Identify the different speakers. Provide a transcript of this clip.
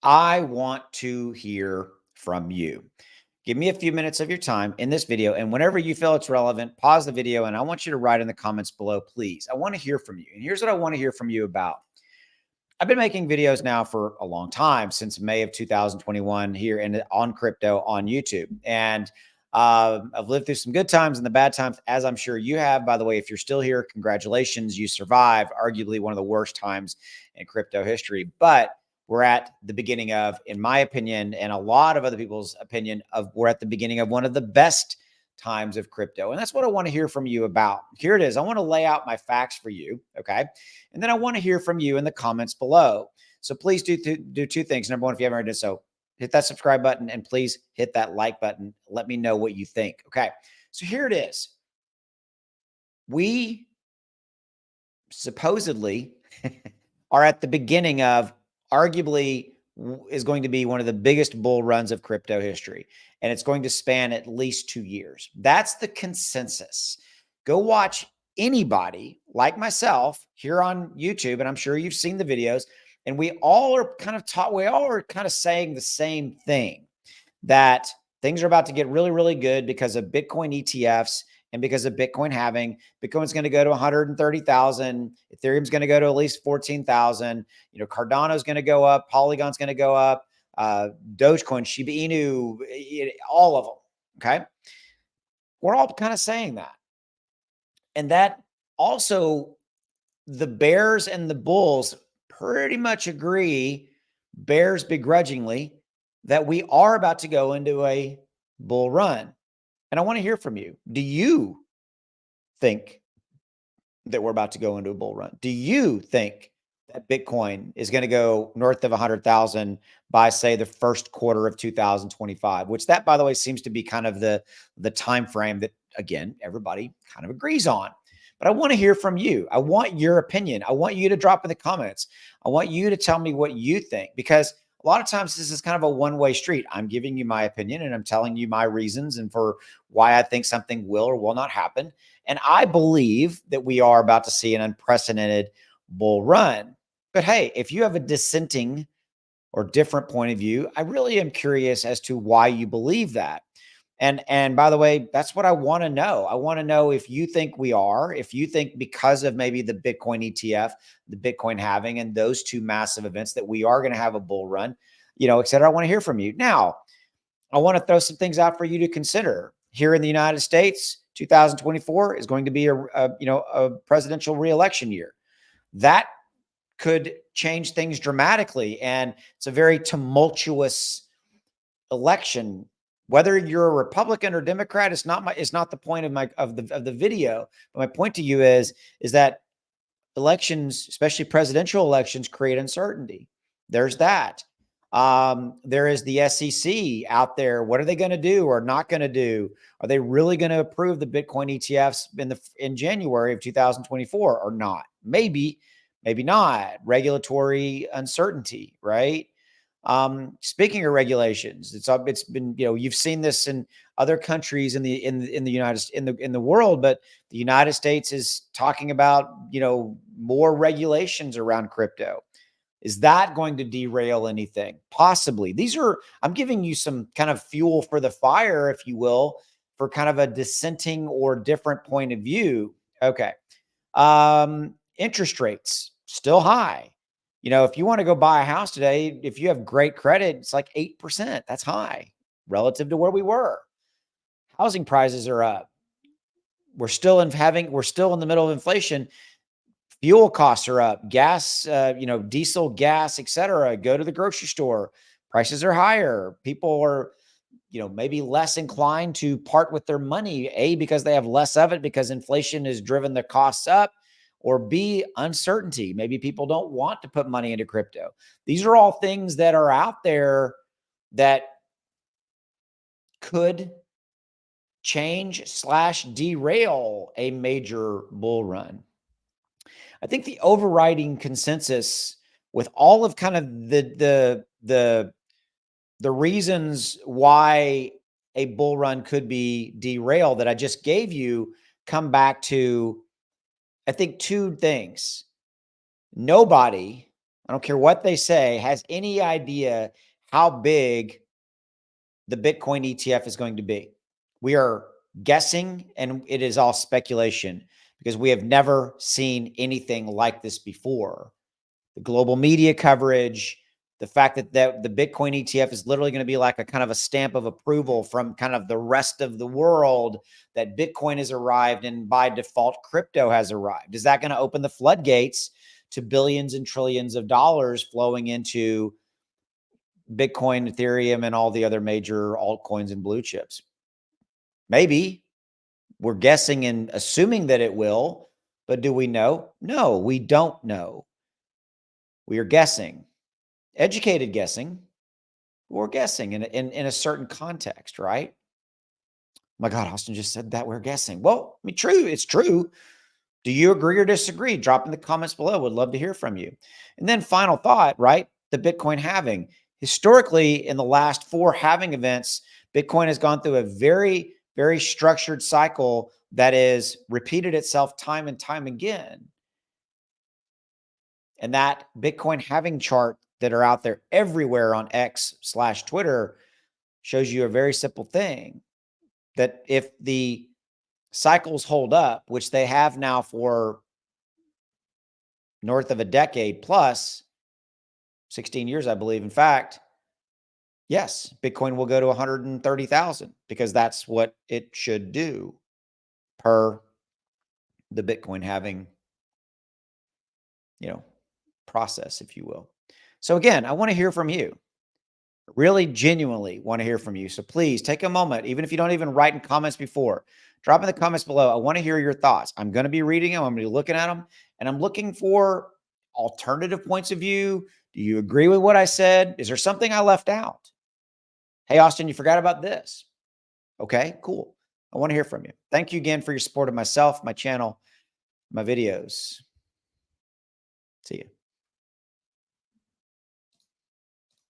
Speaker 1: I want to hear from you. Give me a few minutes of your time in this video, and whenever you feel it's relevant, pause the video, and I want you to write in the comments below, please. I want to hear from you. And here's what I want to hear from you about. I've been making videos now for a long time, since May of 2021 here on crypto on YouTube. And I've lived through some good times and the bad times, as I'm sure you have. By the way, if you're still here, congratulations, you survived arguably one of the worst times in crypto history. But we're at the beginning of, in my opinion, and a lot of other people's opinion, we're at the beginning of one of the best times of crypto. And that's what I want to hear from you about. Here it is. I want to lay out my facts for you. Okay. And then I want to hear from you in the comments below. So please do two things. Number one, if you haven't already done so, hit that subscribe button and please hit that like button. Let me know what you think. Okay. So here it is. We supposedly are at the beginning of arguably is going to be one of the biggest bull runs of crypto history. And it's going to span at least 2 years. That's the consensus. Go watch anybody like myself here on YouTube, and I'm sure you've seen the videos, and we all are kind of saying the same thing, that things are about to get really, really good because of Bitcoin ETFs and because of Bitcoin halving. Bitcoin's going to go to 130,000. Ethereum's going to go to at least 14,000. Cardano's going to go up. Polygon's going to go up. Dogecoin, Shiba Inu, all of them. Okay. We're all kind of saying that. And that also, the bears and the bulls pretty much agree, bears begrudgingly, that we are about to go into a bull run. And I want to hear from you. Do you think that we're about to go into a bull run? Do you think that Bitcoin is going to go north of 100,000 by, say, the first quarter of 2025, which that, by the way, seems to be kind of the time frame that, again, everybody kind of agrees on. But I want to hear from you. I want your opinion. I want you to drop in the comments. I want you to tell me what you think, because a lot of times this is kind of a one-way street. I'm giving you my opinion and I'm telling you my reasons and for why I think something will or will not happen. And I believe that we are about to see an unprecedented bull run. But hey, if you have a dissenting or different point of view, I really am curious as to why you believe that. And by the way, that's what I want to know. I want to know if you think we are, if you think because of maybe the Bitcoin ETF, the Bitcoin halving, and those two massive events that we are going to have a bull run, et cetera. I want to hear from you. Now, I want to throw some things out for you to consider. Here in the United States, 2024 is going to be a presidential reelection year. That could change things dramatically, and it's a very tumultuous election. Whether you're a Republican or Democrat, it's not the point of the video. But my point to you is that elections, especially presidential elections, create uncertainty. There's that. There is the SEC out there. What are they going to do or not going to do? Are they really going to approve the Bitcoin ETFs in January of 2024 or not? Maybe, maybe not. Regulatory uncertainty, right? Speaking of regulations, it's been, you've seen this in other countries in the world, but the United States is talking about, more regulations around crypto. Is that going to derail anything? Possibly. I'm giving you some kind of fuel for the fire, if you will, for kind of a dissenting or different point of view. Okay. Interest rates still high. If you want to go buy a house today, if you have great credit, it's like 8%. That's high relative to where we were. Housing prices are up. We're still in the middle of inflation. Fuel costs are up. Gas, diesel, gas, etc. Go to the grocery store. Prices are higher. People are, maybe less inclined to part with their money, A, because they have less of it because inflation has driven the costs up, or B, uncertainty. Maybe people don't want to put money into crypto. These are all things that are out there that could change/derail a major bull run. I think the overriding consensus with all of kind of the reasons why a bull run could be derailed that I just gave you come back to, I think, two things. Nobody, I don't care what they say, has any idea how big the Bitcoin ETF is going to be. We are guessing, and it is all speculation because we have never seen anything like this before. The global media coverage, the fact that the Bitcoin ETF is literally going to be like a kind of a stamp of approval from kind of the rest of the world that Bitcoin has arrived and by default crypto has arrived. Is that going to open the floodgates to billions and trillions of dollars flowing into Bitcoin, Ethereum, and all the other major altcoins and blue chips? Maybe. We're guessing and assuming that it will, but do we know? No, we don't know. We are guessing, educated guessing. We're guessing in a certain context, right? My God, Austin just said that we're guessing. Well, I mean, true. It's true. Do you agree or disagree? Drop in the comments below. Would love to hear from you. And then final thought, right? The Bitcoin halving. Historically, in the last 4 halving events, Bitcoin has gone through a very, very structured cycle that is repeated itself time and time again. And that Bitcoin halving chart that are out there everywhere on X/Twitter shows you a very simple thing, that if the cycles hold up, which they have now for north of a decade plus, 16 years, I believe. In fact, yes, Bitcoin will go to 130,000 because that's what it should do per the Bitcoin halving, process, if you will. So again, I want to hear from you. Really genuinely want to hear from you. So please take a moment, even if you don't even write in comments before, drop in the comments below. I want to hear your thoughts. I'm going to be reading them. I'm going to be looking at them, and I'm looking for alternative points of view. Do you agree with what I said? Is there something I left out? Hey, Austin, you forgot about this. Okay, cool. I want to hear from you. Thank you again for your support of myself, my channel, my videos. See you.